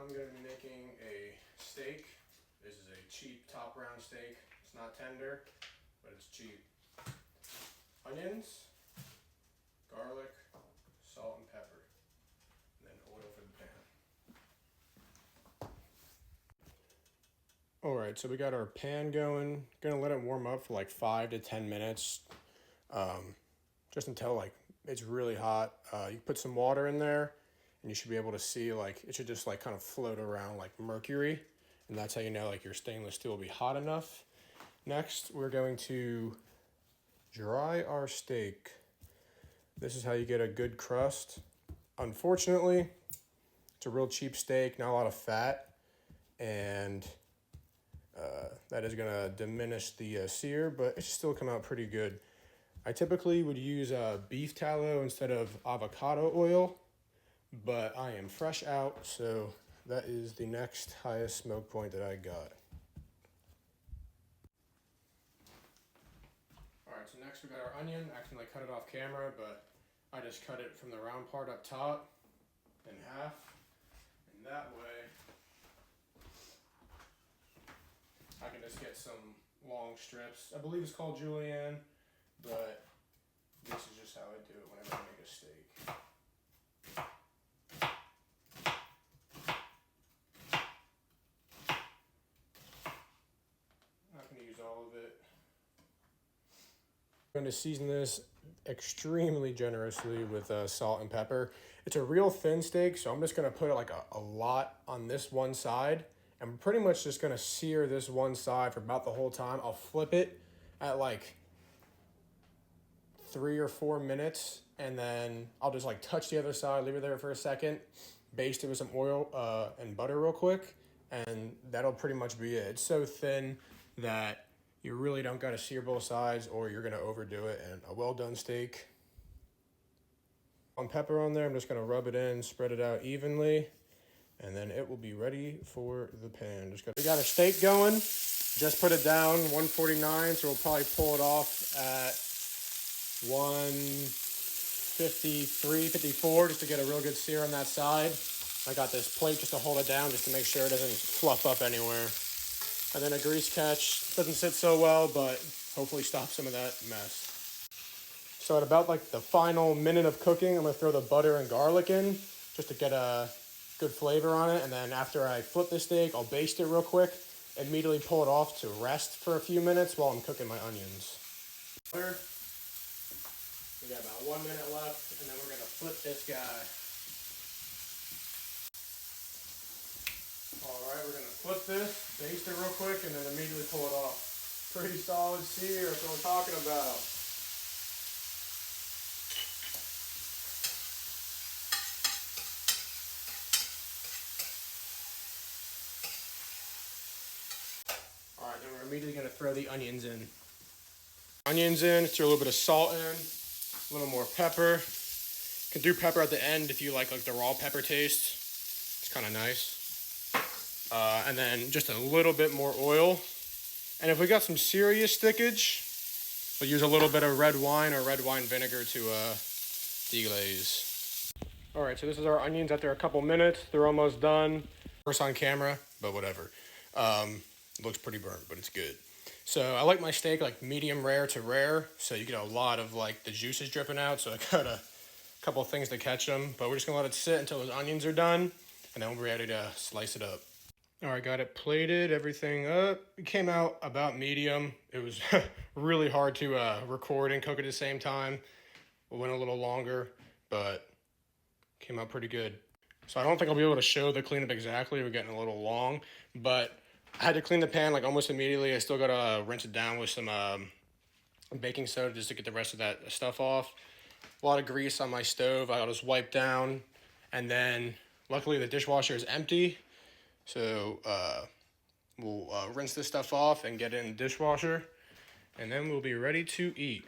I'm going to be making a steak. This is a cheap top round steak. It's not tender, but it's cheap. Onions, garlic, salt and pepper, and then oil for the pan. Alright, so we got our pan going. Gonna let it warm up for like 5 to 10 minutes. Just until like it's really hot. You put some water in there and you should be able to see like it should just like kind of float around like mercury, and that's how you know like your stainless steel will be hot enough. Next, we're going to dry our steak. This is how you get a good crust. Unfortunately, it's a real cheap steak, not a lot of fat, and that is going to diminish the sear, but it should still come out pretty good. I typically would use beef tallow instead of avocado oil, but I am fresh out, so that is the next highest smoke point that I got. Alright, so next we got our onion. I accidentally cut it off camera, but I just cut it from the round part up top in half, and that way I can just get some long strips. I believe it's called julienne, but this is just how I do it whenever I make a steak. I'm not going to use all of it. I'm going to season this extremely generously with salt and pepper. It's a real thin steak, so I'm just going to put like a lot on this one side. I'm pretty much just going to sear this one side for about the whole time. I'll flip it at like 3 or 4 minutes, and then I'll just like touch the other side, leave it there for a second, baste it with some oil and butter real quick, and that'll pretty much be it. It's so thin that you really don't got to sear both sides or you're going to overdo it. And a well done steak. On pepper on there, I'm just going to rub it in, spread it out evenly, and then it will be ready for the pan. We got our steak going. Just put it down 149, so we'll probably pull it off at 153, 54, just to get a real good sear on that side. I got this plate just to hold it down, just to make sure it doesn't fluff up anywhere. And then a grease catch. Doesn't sit so well, but hopefully stop some of that mess. So at about like the final minute of cooking, I'm gonna throw the butter and garlic in, just to get a good flavor on it. And then after I flip the steak, I'll baste it real quick, immediately pull it off to rest for a few minutes while I'm cooking my onions. We got about 1 minute left, and then we're gonna flip this guy. Alright, we're gonna flip this, baste it real quick, and then immediately pull it off. Pretty solid sear, that's what I'm talking about. Alright, then we're immediately gonna throw the onions in. Onions in, throw a little bit of salt in, a little more pepper. You can do pepper at the end if you like the raw pepper taste. It's kind of nice. And then just a little bit more oil. And if we got some serious stickage, we'll use a little bit of red wine or red wine vinegar to deglaze. Alright, so this is our onions after a couple minutes. They're almost done. First on camera, but whatever. Looks pretty burnt, but it's good. So I like my steak like medium rare to rare, so you get a lot of like the juices dripping out, so I got a couple of things to catch them. But we're just gonna let it sit until those onions are done, and then we're ready to slice it up. Alright, got it plated, everything up. It came out about medium. It was really hard to record and cook at the same time. It went a little longer, but came out pretty good. So I don't think I'll be able to show the cleanup exactly. We're getting a little long, but I had to clean the pan like almost immediately. I still gotta rinse it down with some baking soda just to get the rest of that stuff off. A lot of grease on my stove. I'll just wipe down, and then luckily the dishwasher is empty. So we'll rinse this stuff off and get it in the dishwasher, and then we'll be ready to eat.